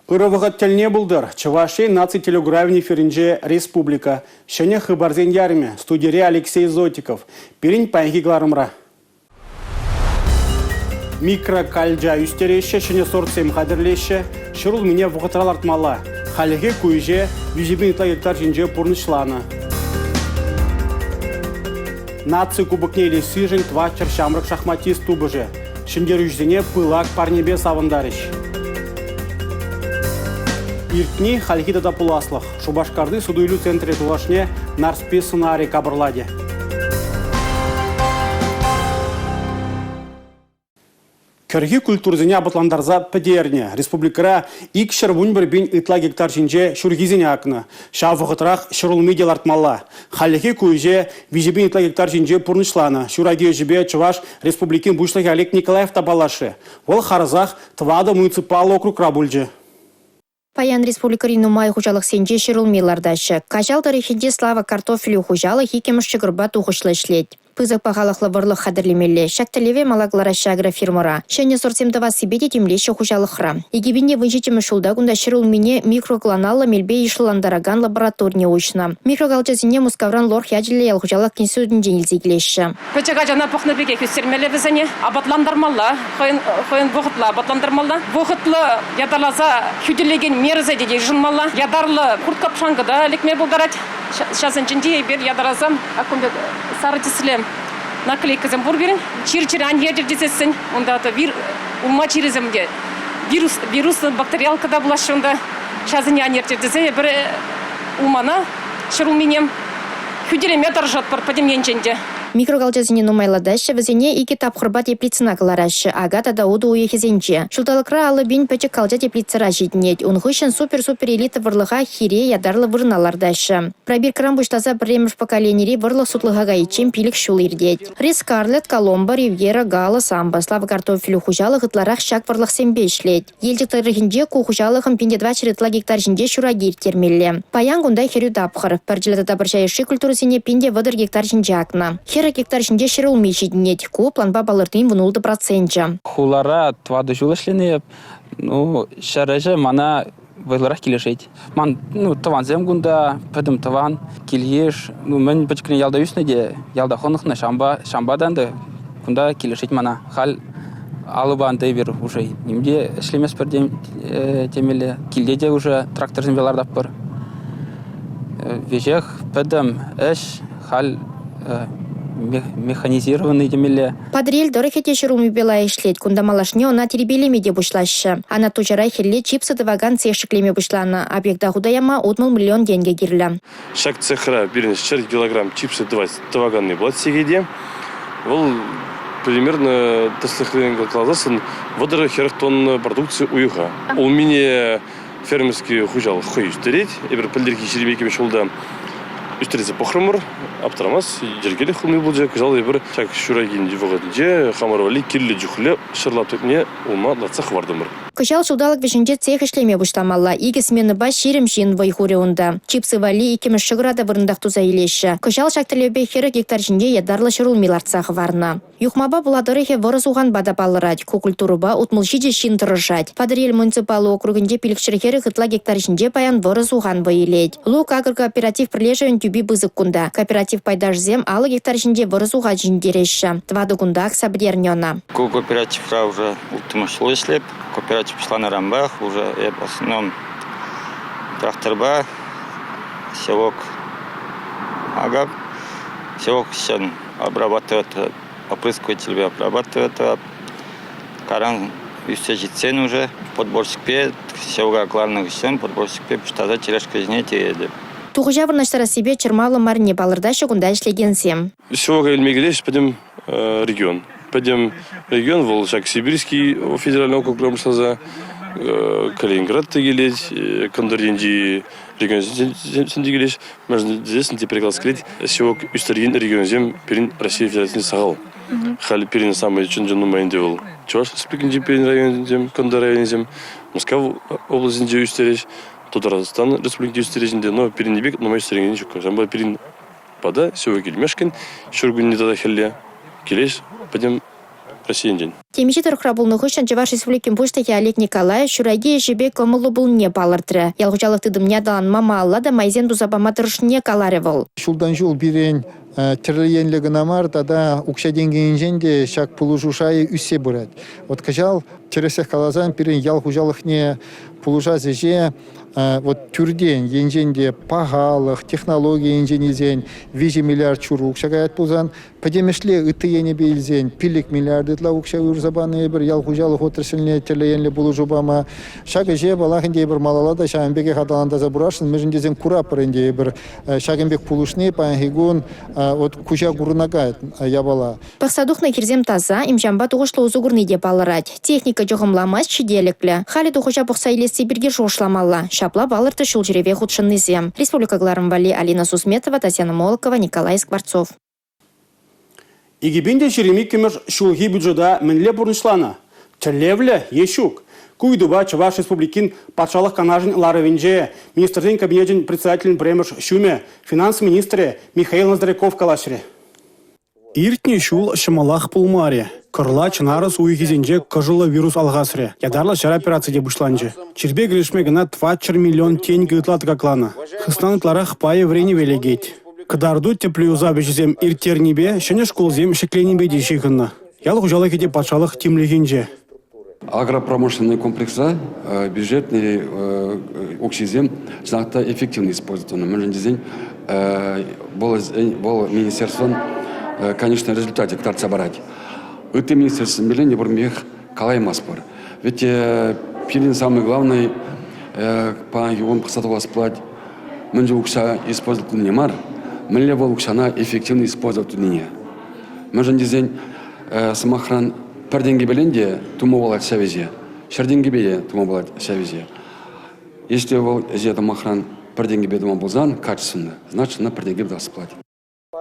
Ырывығыт телне бұлдыр. Чуваши наци телеграфни феринже республика. Шене хыбарзен ярыме. Студире Алексей Зотиков. Перин пайги гларымра. Микрокальджа үстереші, шене сортсем қадірлеші. Шырыл мене вұғытырал артмала. Халеге көйже, 100 гектар жинже пұрнышланы. Наци кубыкнелі сыжын твачыр шамрық шахматист тубыжы. Шындер үждене пылак парнебе савындарыш. Иртни халхида да пуласлых. Шубашкарды судуйлу центре тулашне нарспе сценарий кабырладе. Кырги культурзине абытландарза педерне. Республикара икшер вунбер бин итла гектар жинже шургизине акны. Шавығытрах шырулмедел артмалла. Халихи куйже визибин итла гектар жинже пурнышланы. Шураге жібе Чуваш республикин бушлығы Олег Николаев табалашы. Ол харзах твада муниципал округ рабульже. Паян республикарину май хужалық сенже шырылмелардашы. Кажал тарихиде слава картофелю хужалық екемішші гырба тухышлы ішлет. Пызық пағалықлы вырлық қадірлемелі. Шакталеве малагларашы агрофирмара. Шәне сортсемдава сибеде темлеші хужалықра. Егебінде выншетемі шулда күнда шырылмене микрокланалла мелбе ешыландараган лабораторне ойшына. Микрогалчазине мускавран лор хяджиле ел хужалық кенсудын женілзе келеші. Көчеға жана пұқны беге көстермелі бізіне. Абатландармалла, қойын бұғытлы абатландармалла. Бұғытлы ядалаза күделеген мерзі деде жынмалла. Ядарлы құрт капшаңғыда лекме бұлдарат. Шасын жінде бер ядаразам, акунда сары тесілем наклейкізім бұр берін. Чир-чир аньедер десесін, онда ұлма чирізімде вирус бактериалкада бұлашы, онда шазын аньедер десе, бір ұлмана шырылменем күделеме таржат бар падеменченде. Микрогалчазине нумайладашы візіне ике тапқырба теплицына кыларашы, агата да уду уехезенче. Шулталықра алы бин пәчек калча теплицыра жетінет. Унхышын супер-супер элита вырлыға хире ядарлы вырналардашы. Пробир крамбуштаза біреміш поколенері вырлық сутлыға гайчен пилік шул ирдет. Рис Скарлет, Коломбо, Ривьера, Гала, Самба, Слава картофелю хужалық ытларақ шак вырлық сенбе ішлет. Елдік тарихинде ку хужалығын пинде 2 черетла гектар жинде шурагир термелі. Паян гундай херю тапқыр. Пәрджилата табыршайшы культурысыне пинде вадыр гектар жинде акна. Хера гектар жинде шырылмей жидінет. Ку планба балыртын вынулды процентча. Хулара твады жылышлене, шарajы мана вайларах келешет. Ман, таван земгунда, пәдім таван, келеш, мен бәчкіне ялда үснеде, ялда хонықны шамбаданды, кунда келешет мана. Хал алыбан дейбер уже. Немде ішлемес бір темелі, келдеде уже трактор зембелардап бір. Вежех, пәдім, әш, хал механизированный демеле. Подрель дорохете шыруми бела ишлет, кунда малашне она теребелеме де бушлашы. Ана тужара хелле чипсы даваган цешеклеме бушлана. Объекта худаяма отмыл миллион деньги гирля. Шак цехра бирнес 4 килограмм чипсы даваганный блат сегеде. Ол примерно таслыхлен клазасын водора херх тонн продукции уюха. У меня фермерский хужал хуй стереть, и бір пілдерки жеребекеме шолда үстересе похромыр, аптырамас, жергелі хылмай бұл жақ, жалы бір шак шурагин жевағыдынже, хамарвали керлі жүхілі шырлап төкіне олма латсақ вардымыр. Кышал шудалық вешінде цех ішлеме бұштамалла. Игі смены ба шерім жин вайхуре онда. Чипсы вали икемі шығырада вырындақ туза елеші. Кышал шактілебе хері гектар жинде ядарлы шырулмилар цағы варна. Юхмаба буладырыхе вырыз уған бада балырад. Кукультуруба утмылшиде шин тұрышад. Падырел муниципалы округінде пилікшірхері ғытла гектар жинде паян вырыз уған байылет. Лук агр кооператив прирлежевен тюби бызық кунда. Кооператив пайдаш зем алы гектар жинде вырыз уға жиндереші. Твады кундақ сабдернена. Кооперативра уже ултымышлы іслеп. Кооператив пішла на рамбах, уже в основном тракторба, селок агап, селок сен обрабатывает, опрыскиватель обрабатывает, каран все цены уже, подборщик пе, селга главных сен, подборщик пе, что за тележка знете. Туғыжа вырнаштара себе чермалы марне балырдашы кунда ішлегенсем. Селога елмегелеш, пойдем регион. Пойдем регион, Волжак, Сибирский, федеральный округ промышлаза, Калининград тегелеть, Кондординди регион сендегелеш, можно здесь не переклад скрыть, севок Үстерген регион зем перин России федеральный сагал. Хали перин самый чунджану майндевал. Чуваш спикинди перин район зем, Кондор район зем, Москва область зем Үстереж, Татарстан республики Үстережінде, но перин не бег, но мой Үстереген не шукка. Самбай перин пада, севок елмешкен, шургун не тада хелле, келеш, пойдем Россиян день. Темичи тұрқра бұлны хүшін Чуваш Республикин пуштахи Олег Николаев шураги жебе комылы бұл не палыртыры. Ялғычалық тыдымня далан мама алла да майзен дузабама тұрышне каларевыл. Шулдан жул бирен тіріленлігі намар, тада укша денгейінжен де шак пулужушайы үссе бұрад. Вот кажал, тересех калазан пирен ял хужалықне пулужа зеже, вот түрден енженде пағалық, технология енженезен, 5 миллиард чур укшагаят пулзан, падемешле ыты ене бейлзен, пилік миллиарды тла укша үрзабаны бір ял хужалық отырсылне терленлі пулужубама, шага же балахынде бір малалада шағынбеге қадаланда забурашын, межіндезен кура пырынде бір шағынбек пулушны пағын от куча гурнагает ябала. Пақсадухна кирзем таза, имжамба туғышлы узугурны деп алырад. Техника жоғымламас чиделіклі. Халі туғыша бұқса елесі бірге жоғышламалла. Шапла балырты шул жереве худшыннызем. Республика Гларамбали, Алина Сусметова, Татьяна Молокова, Николай Скворцов. Игибинде черемик кемеш шулги бюджета мінле бұрнышлана. Черлевлі ешук. Куйдуба Чуваш Республикин патшалық канажын ларывенже, министрдің кабинетін председателін премеш шуме, финанс министрі Михаил Ноздряков калашыре. Иртне шул шымалақ пулмаре. Кырла чынарыс уйхизенже кыжылы вирус алғасыре. Ядарлы жар операция бұшланжы. Чербе грешме гына 24 миллион тенге ытлат каклана. Хыстан ытларах пае врени велегеть. Кадарду теплеюза бешізем иртернебе, шыне школзем шекленебе дешихынна. Ял хужалы кеде патшалық темлегенже. Агропромышленный комплекса бюджетный оксизем знакта эффективно используется. Дизайн был министерством, конечно, результате к собрать. Это министерство миллионе бурмех калай маспор. Ведь пилин самый главный по его посаду восплать. Мы же укса используют не мар, мы лево уксана эффективно используют не. Мы же дизайн самохран Перденги беленде тумовалат савизе, шерденги беле тумовалат савизе. Если вы это махран перденги бедома булзан качественно, значит на перденги даст платить.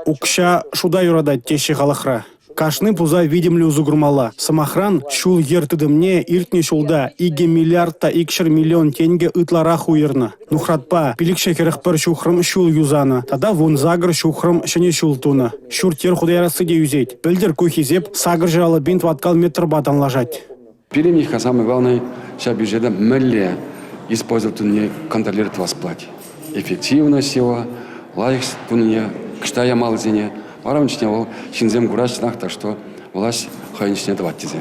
Укша шуда юрада тещи халахра. Кашны пуза видимли узугурмала. Самохран шул ертыдымне иртне шулда иге миллиардта икшер миллион тенге ытлара хуерна. Нухратпа пилик шекерах пер шухрым шул юзана. Тада вон загр шухрым шене шул туна. Шур тер худайрасы де юзеть. Пельдер кухизеп сагр жалы бинт ваткал метр батан ложать. Пилимиха самое главное, вся бюджета мэлле использовать не контролировать восплать. Эффективность его, лайкс туне, кштая малзине. Арамчне ол шинзем гурачнах, так что власть хайничне давать тизе.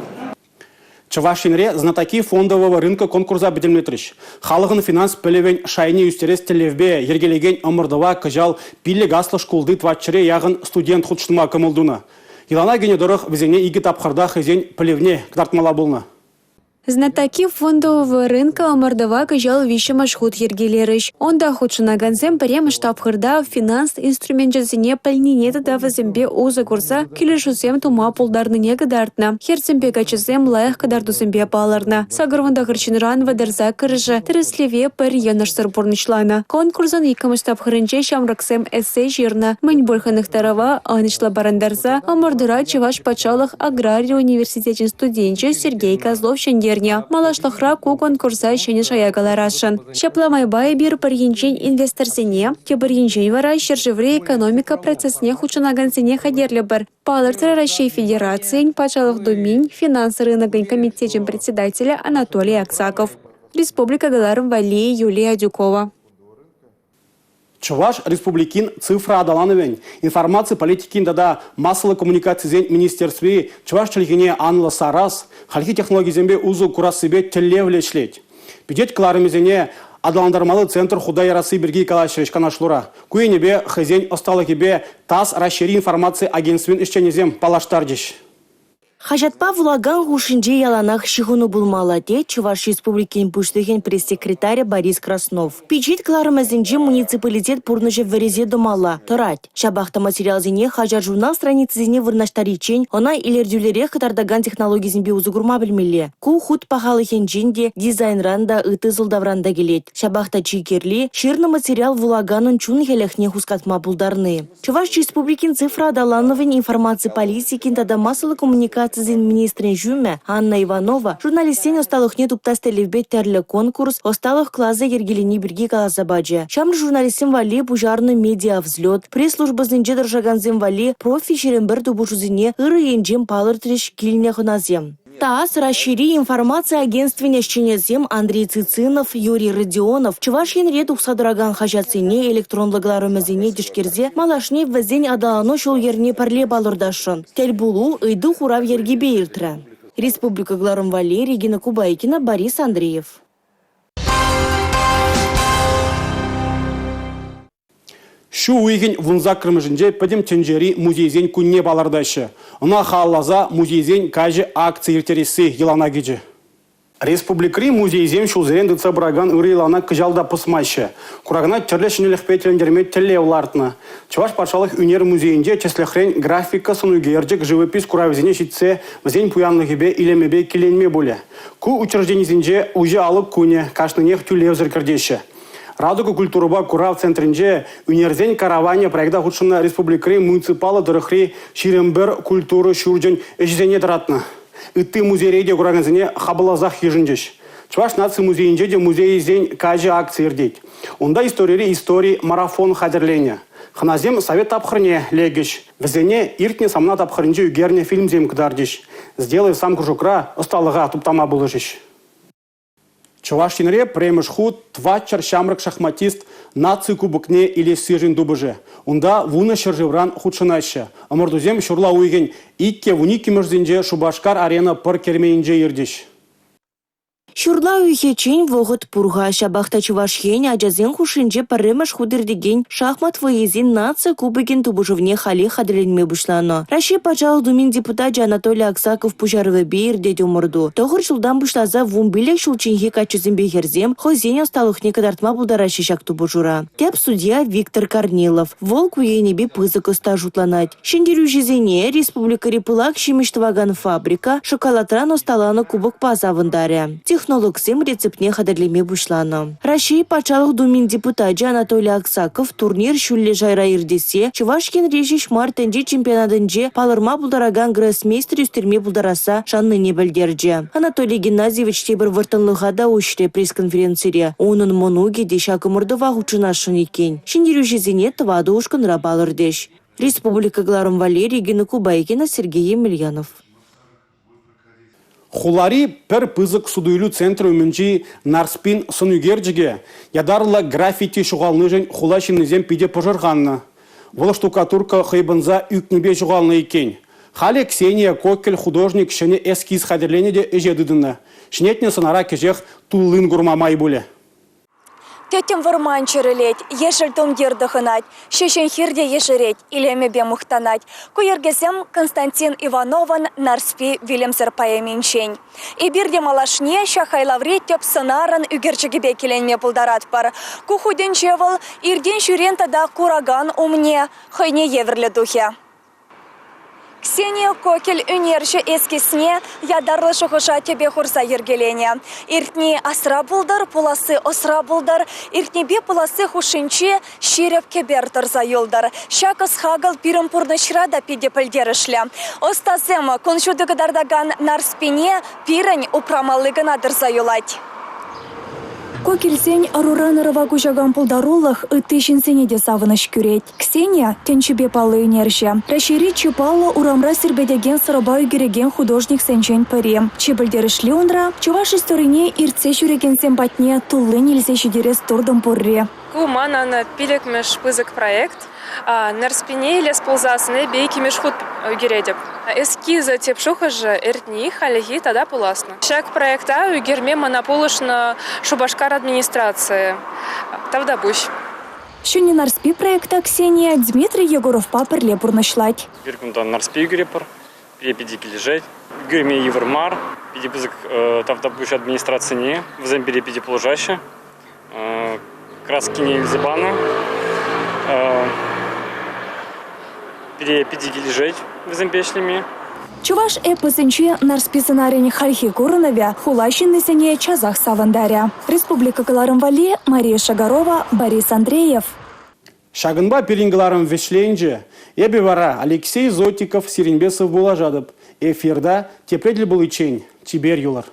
Чувашинре знатоки фондового рынка конкурса бедемлетриш. Халығын финанс пілевен шайне үстерес телевбе ергелеген омырдыва кыжал пилі гаслы шкулды тватчыре яғын студент худшынма кымылдуна. Илана гене дұрық візене игі тапқырда хызен пілевне кдартмала болна. Знатоки фондового рынка омырдыва кыжал виші машхут ергелеріш. Онда худшынаганзем прем штабхырда финанс инструментжезіне пілніне да візімбе озы курса келешусем тума пулдарныне кыдартна. Херцембе качызем лайық кыдардусембе паларна. Сагырванда хырчынран вадарза кырыжы тіреслеве пір еныштыр бұрнышлана. Конкурсан икімі штабхырынче шамраксем эссе жирна. Мэнь бөлханықтарава анышла барандарза омырдыра Чуваш патшалық агрария университетін студентче Сергей Козлов шендер. Малашлықра ку конкурса шене шаягаларашын. Шапламай бай бир парьенчен инвесторсене, те парьенчен вара шержевре экономика процессне хучынагансене хадерлі бір. Палыртыра Россия Федерации, пачалық думень, финансы рыногын комитетен председателя Анатолий Аксаков. Республика Гларамбали, Юлия Дюкова. Чуваш Республикин цифра адалановен. Информации политикин дада массовой коммуникации зен министерстве Чуваш чельгине анла сарас, хальхи технологии зембе узу курас себе телевле шлеть. Бюджет кларымезене адаландармалы центр худая расы берги калашреш канашлура. Куенебе хазень осталыкебе тас расшири информации агентствен ишченезем палаштардиш. Хажатпа влаган гушинже яланах шихуну булмала де Чуваш Республикин пуштыхен пресс-секретарь Борис Краснов. Пичит кларымазинже муниципалитет пурныже варезе думала. Тарать. Шабахта материал зене хажар журнал страницы зене вырнаштаричень, она илердюлере хатардаган технологии зенбе узугурма білмеле. Ку худ пахалыхен джинде дизайнранда ыты зылдавранда келет. Шабахта чикерли, ширный материал влаганын чун хелехне хускатма булдарны. Чуваш Республикин цифра адалановын информации политикин тада массовой коммуникации коммуникациясен министрин жүмі Анна Иванова журналистен осталықне туптастелевбе тәрлі конкурс осталық клазы ергелені бірге каласа баджы. Шамр журналистен вали пужарны медиа взлет, пресс-службасын жедіржаганзен вали профи шеренбір тубушузине ыры енжем палыр треш киліне хыназем. ТАСС расшири информация агентствене щенезем Андрей Цицинов, Юрий Родионов. Чувашин ред ухсадыраган хажатсене электронлыгларымызене дишкерзе малашне ввезень адалано шол ерне парле балырдашын. Тель булу ыйду хурав ерге бейіртірі. Республика Гларым Вали, Регина Кубайкина, Борис Андреев. Шу уйген вунза кірміжінде пәдім тенжері музейзен күнне балардашы. Она халлаза музейзен кажы акция ертересі елана кеже. Республикри музейзен шулзерен дыца браган үрейлана кыжалда пысмайшы. Курагана терлі шынелік петлендерме тілі олартына. Чуваш патшалық үнер музейінде чеслехрен графика сынугерджік живопис куравзене шитсе взен пуянлығыбе илемебе келенме боле. Ку учрежденізінде уже алып күне кашнынех тюлевзір кірдеші. Радуга культуруба курав центринже унерзен караване проекта худшина республикри муниципалы дырыхри ширембер культуры шурджен эжзене дратна. Итты музейреде кураганзене хабылазах ежинжеш. Чуваш нации музейинже де музейзен кажы акция ердейт. Онда истории марафон хадерления. Ханазем совет тапхырне легеш. Везене иртне самна тапхырнже үгерне фильмзем кдардеш. Сделай сам кружокра осталыга туптама булышеш. Чувашинре премеш худ твачар шамрак шахматист нации кубокне или сыжин дубыже. Унда вуна шержевран худшынайшы. Амордузем шурла уйген икке вуники мырзинже Шубашкар арена пыр кермейінже ердеш. Шурла уйхечен вогыт пурга шабахта Чувашхен аджазен хушинже паремаш худырдеген шахмат выезин нация кубыген тубужевне хали хадреленме бушлано. Раши пачал думин депутат Анатолий Аксаков пужарвы бейр деде умырду. Тоғыр жылдан бушлаза вумбилек шулчинхи качызен бейхерзем хозен осталықне кадартма булдараши шак тубужура. Теп судья Виктор Корнилов. Волк уенебе пызык оста жутланать. Шендерю жезене республика репылак шимиштваган фабрика шоколадран осталаны кубок пазавындаря. Технологсем рецептне хадерлеме бушланы. Раши пачалық думин депутат Анатолий Аксаков турнир шулле жайра ирдесе Чувашкен режиш мартенде чемпионатынже палырма булдараган гроссмейстер үстерме булдараса шанныне білдерже. Анатолий Геннадьевич тебір выртынлыға да ушре пресс-конференцире. Оның монуге дешак ымырдыва хучынашын екен. Шендерю жезене тывады ушкынра балырдеш. Республика Гларым Вали, Регина Кубайкина, Сергей Емельянов. Хулари пер пызык судуйлю центры үмінжі нарспин сынугерджіге ядарлы граффити шуғалныжын хулашинызем пиде пожырғанны. Бұл штукатурка хайбынза үкнебе шуғалны екен. Халі Ксения Кокель художник шыны эскиз хадерленеде эжедідіні. Шнетне сынара кежех тулын гурмамай боле. Тетем варман чырылет, ешір томдерді хынать, шешен хирде ешірет, илемебе мұхтанать. Куергесем Константин Иванован нарспи вилемсір паяменчен. И бирде малашне шахайлавре теп сынарын үгерчігебе келенме пулдарат бар. Кухуден чевыл, ирден шүрентада кураган умне, хайне еврлі духе. Ксения Кокель үнерші ескесіне ядарлы шұғыша тебе хұрса ергелене. Иртне асра бұлдар, пуласы осра бұлдар, иртнебе пуласы хушинче шереп кебер тұрза юлдар. Шакыз хагыл пирым пұрнышра да пиде пілдерішлі. Остазем күншудығыдардаган нарспине пирын упрамалығына дырза юлать. Кокельсень аруранырова кужаган пулдарулах ытышинсене де савыныш күрет. Ксения тенчебе палы үнерші. Рашири чупалы урамра сірбедеген сырыба үгереген художник сенчен пырем. Чебілдерішлі онра, чуваш историне иртсе жүреген семпатне тулы нельзе шедерес турдым пурре. Кумананы пилекмеш пызык проект. Нарспине лес ползасыны бейкимеш худ үгередеп. Эскизы тепшуха же эртни халихи тада пуласны. Шак проекта үгерме монополышны Шубашкар администрации. Тавда буш. Шуни нарспи проекта Ксения Дмитрий Егоров паперле пурнышлать. Биркундан нарспи үгерепор, пиде кележет. Үгерме Евармар, пиде пызык тавда буш администрации в зембере пиде положаще. Краски не Эльзабана. Пиде лежать в зембешлями. Чуваш эпосенче нарспи сценарийни хальхи Куруновя хулащиннесене чазах савандаря. Республика Гларым Вали, Мария Шагарова, Борис Андреев. Шагынба пирингаларым вешленже, эбе вара Алексей Зотиков Сиренбесов булажадып. эфирда тепреділ бұл үчен Тибер юлар.